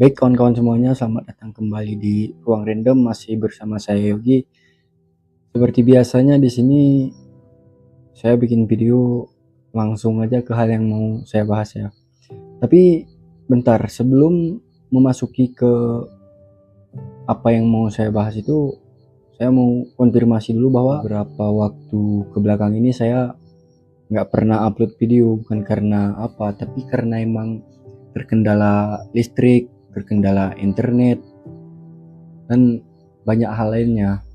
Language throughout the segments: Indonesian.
Baik kawan-kawan semuanya, selamat datang kembali di Ruang Random, masih bersama saya Yogi. Seperti biasanya di sini saya bikin video langsung aja ke hal yang mau saya bahas ya. Tapi bentar, sebelum memasuki ke apa yang mau saya bahas itu, saya mau konfirmasi dulu bahwa beberapa waktu ke belakang ini saya nggak pernah upload video, bukan karena apa, tapi karena emang terkendala listrik, terkendala internet, dan banyak hal lainnya.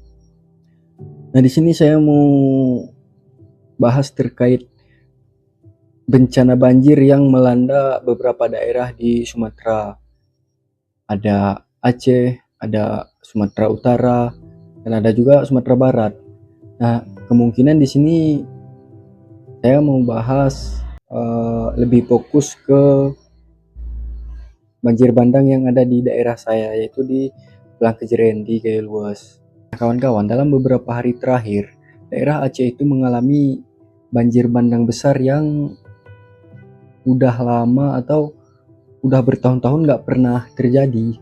Nah, di sini saya mau bahas terkait bencana banjir yang melanda beberapa daerah di Sumatera. Ada Aceh, ada Sumatera Utara, dan ada juga Sumatera Barat. Nah, kemungkinan di sini saya mau bahas lebih fokus ke banjir bandang yang ada di daerah saya, yaitu di Blangkejeren di Gayo Luas. Nah, kawan-kawan, dalam beberapa hari terakhir, daerah Aceh itu mengalami banjir bandang besar yang udah lama atau udah bertahun-tahun nggak pernah terjadi.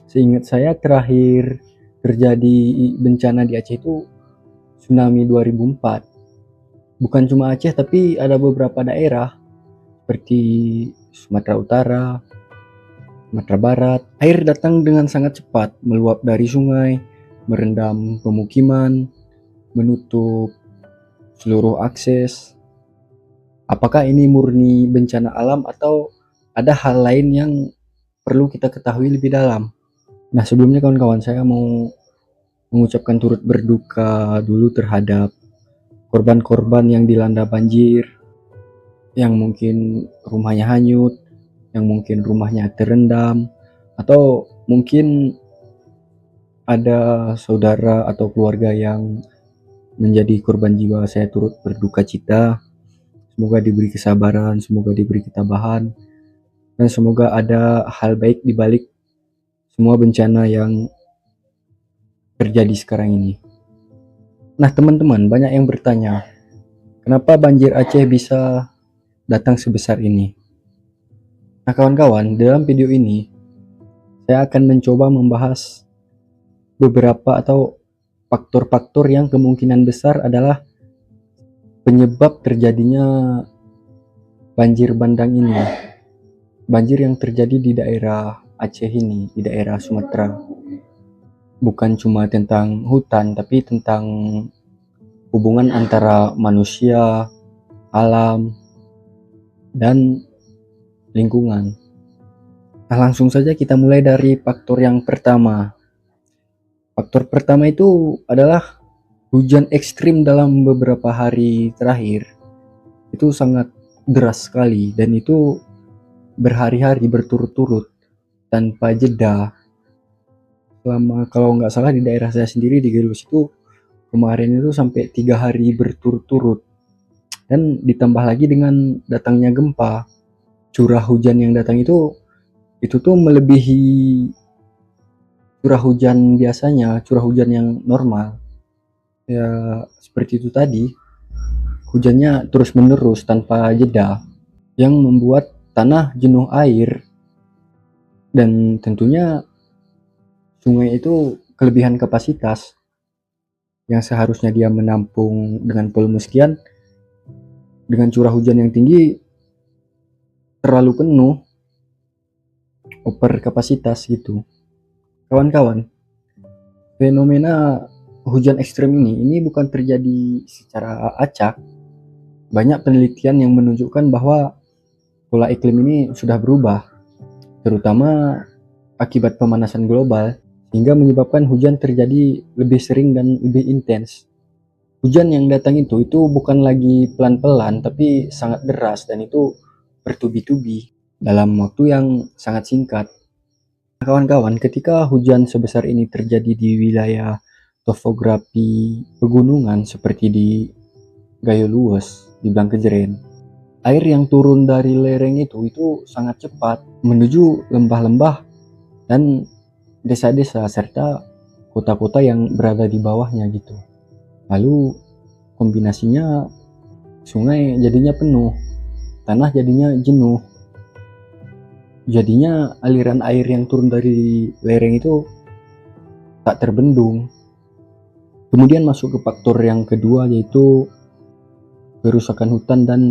Seingat saya terakhir terjadi bencana di Aceh itu tsunami 2004. Bukan cuma Aceh, tapi ada beberapa daerah seperti Sumatera Utara, Sumatera Barat. Air datang dengan sangat cepat, meluap dari sungai, merendam pemukiman, menutup seluruh akses. Apakah ini murni bencana alam atau ada hal lain yang perlu kita ketahui lebih dalam? Nah, sebelumnya kawan-kawan, saya mau mengucapkan turut berduka dulu terhadap korban-korban yang dilanda banjir, yang mungkin rumahnya hanyut, yang mungkin rumahnya terendam, atau mungkin ada saudara atau keluarga yang menjadi korban jiwa. Saya turut berduka cita. Semoga diberi kesabaran, semoga diberi ketabahan, dan semoga ada hal baik di balik semua bencana yang terjadi sekarang ini. Nah, teman-teman, banyak yang bertanya, kenapa banjir Aceh bisa datang sebesar ini? Nah, kawan-kawan, dalam video ini saya akan mencoba membahas beberapa atau faktor-faktor yang kemungkinan besar adalah penyebab terjadinya banjir bandang ini. Banjir yang terjadi di daerah Aceh ini, di daerah Sumatera. Bukan cuma tentang hutan, tapi tentang hubungan antara manusia, alam, dan lingkungan. Nah, langsung saja kita mulai dari faktor yang pertama. Faktor pertama itu adalah hujan ekstrim dalam beberapa hari terakhir. Itu sangat deras sekali, dan itu berhari-hari berturut-turut tanpa jeda. Selama, kalau nggak salah, di daerah saya sendiri di Gelus itu kemarin itu sampai 3 hari berturut-turut. Dan ditambah lagi dengan datangnya gempa, curah hujan yang datang itu tuh melebihi curah hujan biasanya, curah hujan yang normal. Ya seperti itu tadi, hujannya terus menerus tanpa jeda, yang membuat tanah jenuh air, dan tentunya sungai itu kelebihan kapasitas. Yang seharusnya dia menampung dengan volume sekian, dengan curah hujan yang tinggi terlalu penuh, over kapasitas gitu. Kawan-kawan, fenomena hujan ekstrem ini bukan terjadi secara acak. Banyak penelitian yang menunjukkan bahwa pola iklim ini sudah berubah, terutama akibat pemanasan global, hingga menyebabkan hujan terjadi lebih sering dan lebih intens. Hujan yang datang itu bukan lagi pelan-pelan, tapi sangat deras, dan itu bertubi-tubi dalam waktu yang sangat singkat. Kawan-kawan, ketika hujan sebesar ini terjadi di wilayah topografi pegunungan seperti di Gayo Luas, di Blangkejeren, air yang turun dari lereng itu sangat cepat menuju lembah-lembah dan desa-desa serta kota-kota yang berada di bawahnya gitu. Lalu kombinasinya, sungai jadinya penuh, tanah jadinya jenuh. Jadinya aliran air yang turun dari lereng itu tak terbendung. Kemudian masuk ke faktor yang kedua, yaitu kerusakan hutan dan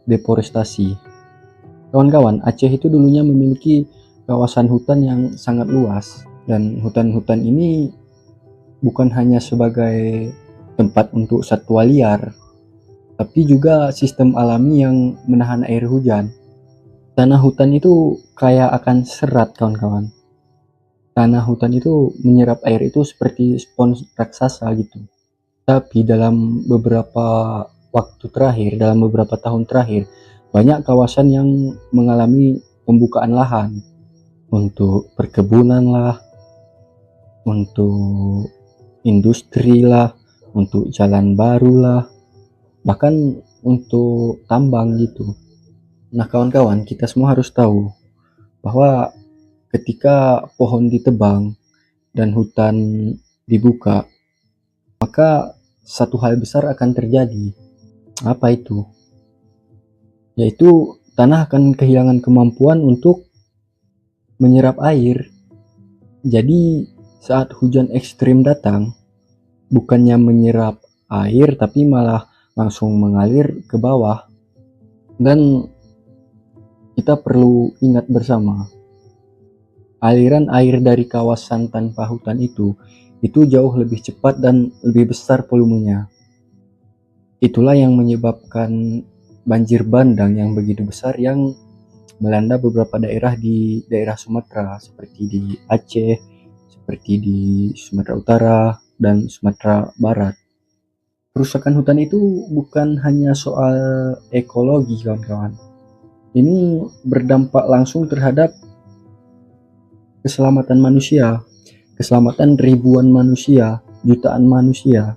deforestasi. Kawan-kawan, Aceh itu dulunya memiliki kawasan hutan yang sangat luas, dan hutan-hutan ini bukan hanya sebagai tempat untuk satwa liar, tapi juga sistem alami yang menahan air hujan. Tanah hutan itu kaya akan serat, kawan-kawan. Tanah hutan itu menyerap air itu seperti spons raksasa gitu. Tapi dalam beberapa waktu terakhir, dalam beberapa tahun terakhir, banyak kawasan yang mengalami pembukaan lahan untuk perkebunan lah, untuk industri lah, untuk jalan baru lah, bahkan untuk tambang gitu. Nah kawan-kawan, kita semua harus tahu bahwa ketika pohon ditebang dan hutan dibuka, maka satu hal besar akan terjadi. Apa itu? Yaitu tanah akan kehilangan kemampuan untuk menyerap air. Jadi saat hujan ekstrim datang, bukannya menyerap air tapi malah langsung mengalir ke bawah. Dan kita perlu ingat bersama, aliran air dari kawasan tanpa hutan itu jauh lebih cepat dan lebih besar volumenya. Itulah yang menyebabkan banjir bandang yang begitu besar yang melanda beberapa daerah di daerah Sumatera, seperti di Aceh, seperti di Sumatera Utara, dan Sumatera Barat. Kerusakan hutan itu bukan hanya soal ekologi, kawan-kawan. Ini berdampak langsung terhadap keselamatan manusia, keselamatan ribuan manusia, jutaan manusia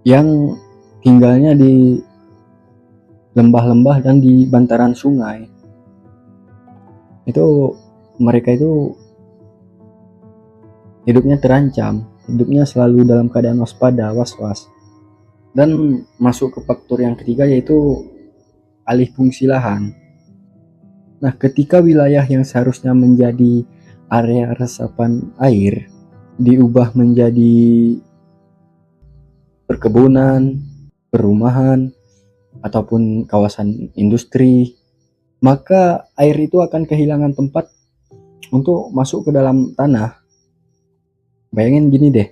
yang tinggalnya di lembah-lembah dan di bantaran sungai. Itu mereka itu hidupnya terancam, hidupnya selalu dalam keadaan waspada, was-was. Dan masuk ke faktor yang ketiga, yaitu alih fungsi lahan. Nah, ketika wilayah yang seharusnya menjadi area resapan air diubah menjadi perkebunan, perumahan, ataupun kawasan industri, maka air itu akan kehilangan tempat untuk masuk ke dalam tanah. Bayangin gini deh,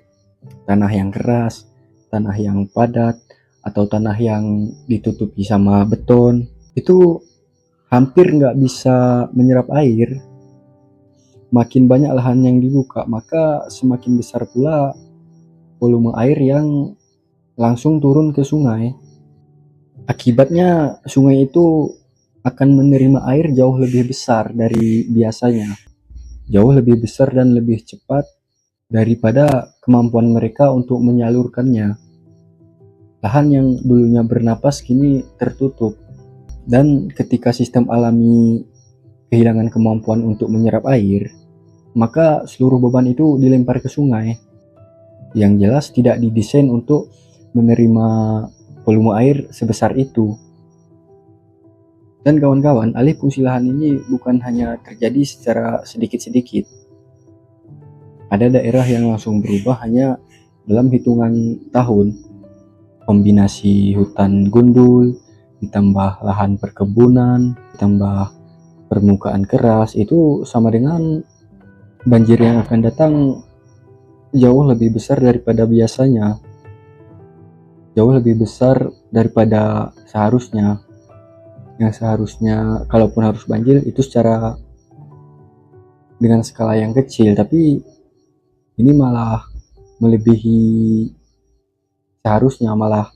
tanah yang keras, tanah yang padat, atau tanah yang ditutupi sama beton, itu hampir nggak bisa menyerap air. Makin banyak lahan yang dibuka, maka semakin besar pula volume air yang langsung turun ke sungai. Akibatnya sungai itu akan menerima air jauh lebih besar dari biasanya, jauh lebih besar dan lebih cepat daripada kemampuan mereka untuk menyalurkannya. Lahan yang dulunya bernapas kini tertutup, dan ketika sistem alami kehilangan kemampuan untuk menyerap air, maka seluruh beban itu dilempar ke sungai, yang jelas tidak didesain untuk menerima volume air sebesar itu. Dan kawan-kawan, alih fungsi lahan ini bukan hanya terjadi secara sedikit-sedikit. Ada daerah yang langsung berubah hanya dalam hitungan tahun. Kombinasi hutan gundul, ditambah lahan perkebunan, ditambah permukaan keras, itu sama dengan banjir yang akan datang jauh lebih besar daripada biasanya. Jauh lebih besar daripada seharusnya. Yang seharusnya kalaupun harus banjir itu secara dengan skala yang kecil, tapi ini malah melebihi seharusnya, malah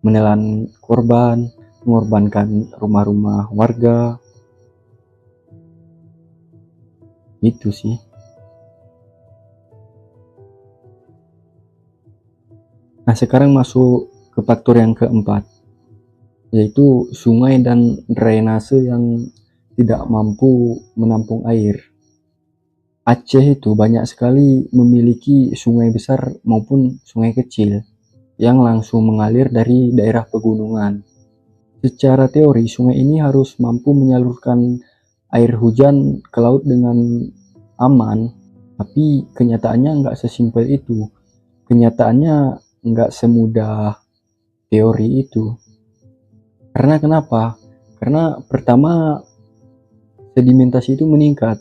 menelan korban, mengorbankan rumah-rumah warga. Itu sih. Nah, sekarang masuk ke faktor yang keempat, yaitu sungai dan drainase yang tidak mampu menampung air. Aceh itu banyak sekali memiliki sungai besar maupun sungai kecil yang langsung mengalir dari daerah pegunungan. Secara teori, sungai ini harus mampu menyalurkan air hujan ke laut dengan aman, tapi kenyataannya nggak sesimpel itu. Kenyataannya nggak semudah teori itu. Karena kenapa? Karena pertama, sedimentasi itu meningkat,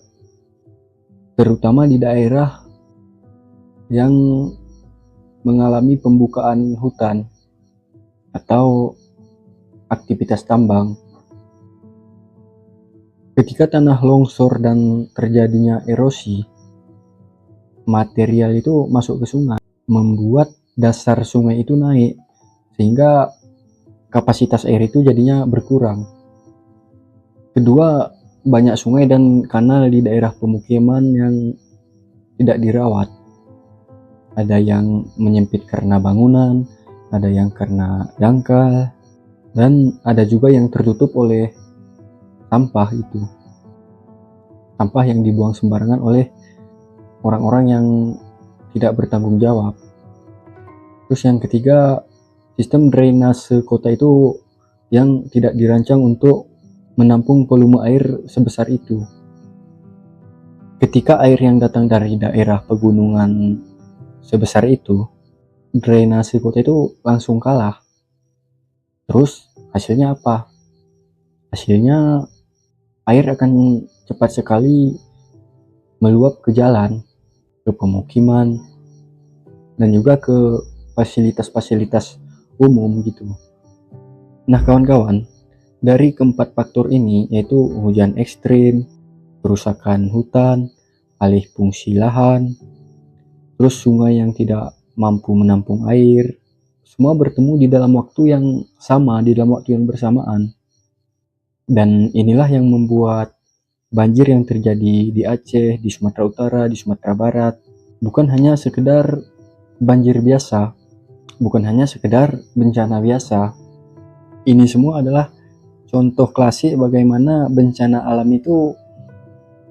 terutama di daerah yang mengalami pembukaan hutan atau aktivitas tambang. Ketika tanah longsor dan terjadinya erosi, material itu masuk ke sungai, membuat dasar sungai itu naik, sehingga kapasitas air itu jadinya berkurang. Kedua, banyak sungai dan kanal di daerah pemukiman yang tidak dirawat. Ada yang menyempit karena bangunan, ada yang karena dangkal, dan ada juga yang tertutup oleh sampah itu. Sampah yang dibuang sembarangan oleh orang-orang yang tidak bertanggung jawab. Terus yang ketiga, sistem drainase kota itu yang tidak dirancang untuk menampung volume air sebesar itu. Ketika air yang datang dari daerah pegunungan sebesar itu, drainase kota itu langsung kalah. Terus hasilnya apa? Hasilnya air akan cepat sekali meluap ke jalan, ke pemukiman, dan juga ke fasilitas-fasilitas umum gitu. Nah kawan-kawan, dari keempat faktor ini, yaitu hujan ekstrim, kerusakan hutan, alih fungsi lahan, terus sungai yang tidak mampu menampung air, semua bertemu di dalam waktu yang sama, di dalam waktu yang bersamaan. Dan inilah yang membuat banjir yang terjadi di Aceh, di Sumatera Utara, di Sumatera Barat, bukan hanya sekedar banjir biasa, bukan hanya sekedar bencana biasa. Ini semua adalah contoh klasik bagaimana bencana alam itu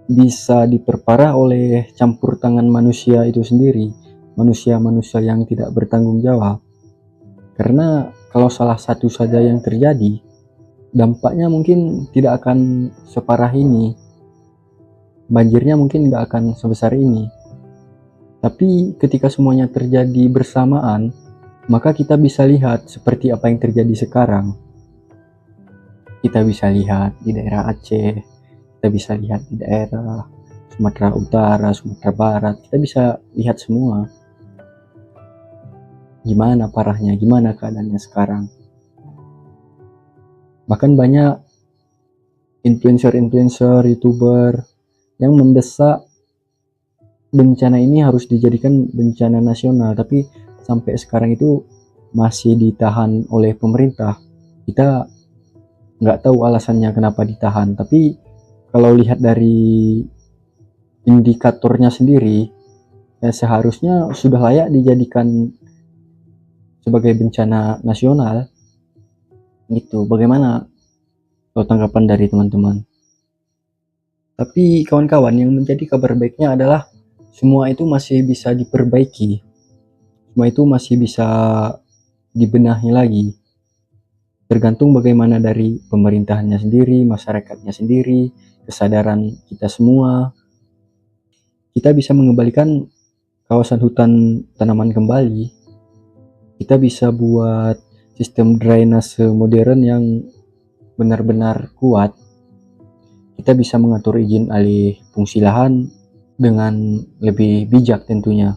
bisa diperparah oleh campur tangan manusia itu sendiri, manusia-manusia yang tidak bertanggung jawab. Karena kalau salah satu saja yang terjadi, dampaknya mungkin tidak akan separah ini, banjirnya mungkin nggak akan sebesar ini. Tapi ketika semuanya terjadi bersamaan, maka kita bisa lihat seperti apa yang terjadi sekarang. Kita bisa lihat di daerah Aceh, kita bisa lihat di daerah Sumatera Utara, Sumatera Barat, kita bisa lihat semua gimana parahnya, gimana keadaannya sekarang. Bahkan banyak influencer-influencer, youtuber yang mendesak bencana ini harus dijadikan bencana nasional, tapi sampai sekarang itu masih ditahan oleh pemerintah. Kita nggak tahu alasannya kenapa ditahan, tapi kalau lihat dari indikatornya sendiri, ya seharusnya sudah layak dijadikan sebagai bencana nasional gitu. Bagaimana tanggapan dari teman-teman? Tapi kawan-kawan, yang menjadi kabar baiknya adalah semua itu masih bisa diperbaiki, semua itu masih bisa dibenahi lagi, tergantung bagaimana dari pemerintahannya sendiri, masyarakatnya sendiri, kesadaran kita semua. Kita bisa mengembalikan kawasan hutan tanaman kembali, kita bisa buat sistem drainase modern yang benar-benar kuat, kita bisa mengatur izin alih fungsi lahan dengan lebih bijak tentunya.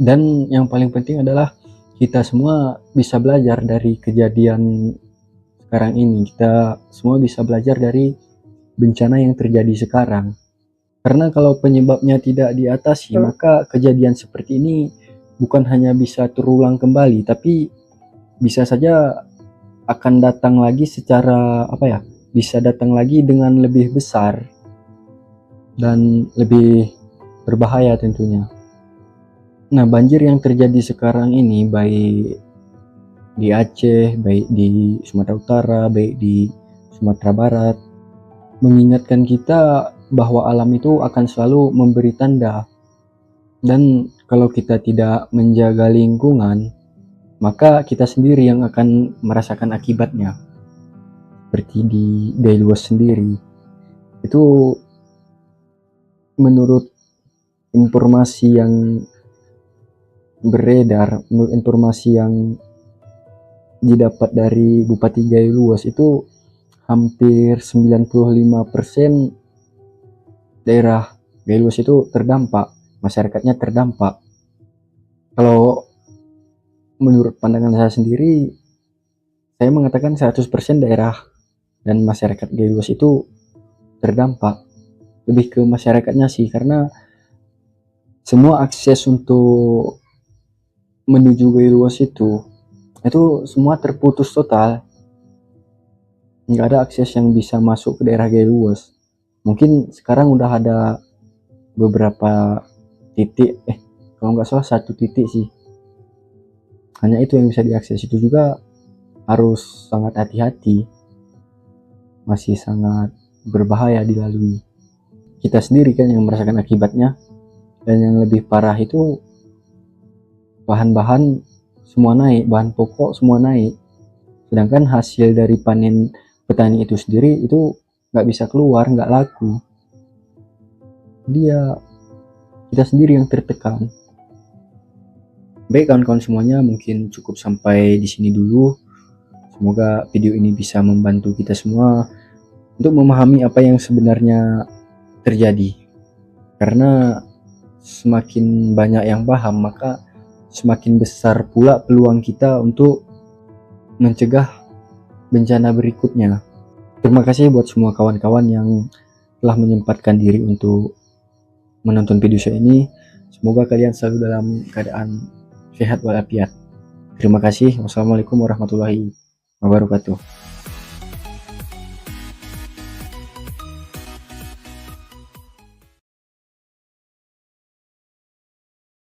Dan yang paling penting adalah kita semua bisa belajar dari kejadian sekarang ini, kita semua bisa belajar dari bencana yang terjadi sekarang. Karena kalau penyebabnya tidak diatasi, maka kejadian seperti ini bukan hanya bisa terulang kembali, tapi bisa saja akan datang lagi secara bisa datang lagi dengan lebih besar dan lebih berbahaya tentunya. Nah, banjir yang terjadi sekarang ini baik di Aceh, baik di Sumatera Utara, baik di Sumatera Barat, mengingatkan kita bahwa alam itu akan selalu memberi tanda. Dan kalau kita tidak menjaga lingkungan, maka kita sendiri yang akan merasakan akibatnya. Seperti di Deluas sendiri. Itu menurut informasi yang beredar, menurut informasi yang didapat dari Bupati Gayluas, itu hampir 95% daerah Gayluas itu terdampak, masyarakatnya terdampak. Kalau menurut pandangan saya sendiri, saya mengatakan 100% daerah dan masyarakat Gayluas itu terdampak. Lebih ke masyarakatnya sih, karena semua akses untuk menuju Gayluas itu semua terputus total. Nggak ada akses yang bisa masuk ke daerah Gayluas. Mungkin sekarang udah ada beberapa titik, kalau nggak salah 1 titik sih, hanya itu yang bisa diakses. Itu juga harus sangat hati-hati, masih sangat berbahaya dilalui. Kita sendiri kan yang merasakan akibatnya. Dan yang lebih parah itu bahan-bahan semua naik, bahan pokok semua naik, sedangkan hasil dari panen petani itu sendiri itu nggak bisa keluar, nggak laku. Dia kita sendiri yang tertekan. Baik kawan-kawan semuanya, mungkin cukup sampai di sini dulu. Semoga video ini bisa membantu kita semua untuk memahami apa yang sebenarnya terjadi. Karena semakin banyak yang paham, maka semakin besar pula peluang kita untuk mencegah bencana berikutnya. Terima kasih buat semua kawan-kawan yang telah menyempatkan diri untuk menonton video saya ini. Semoga kalian selalu dalam keadaan sehat walafiat. Terima kasih. Wassalamualaikum warahmatullahi wabarakatuh.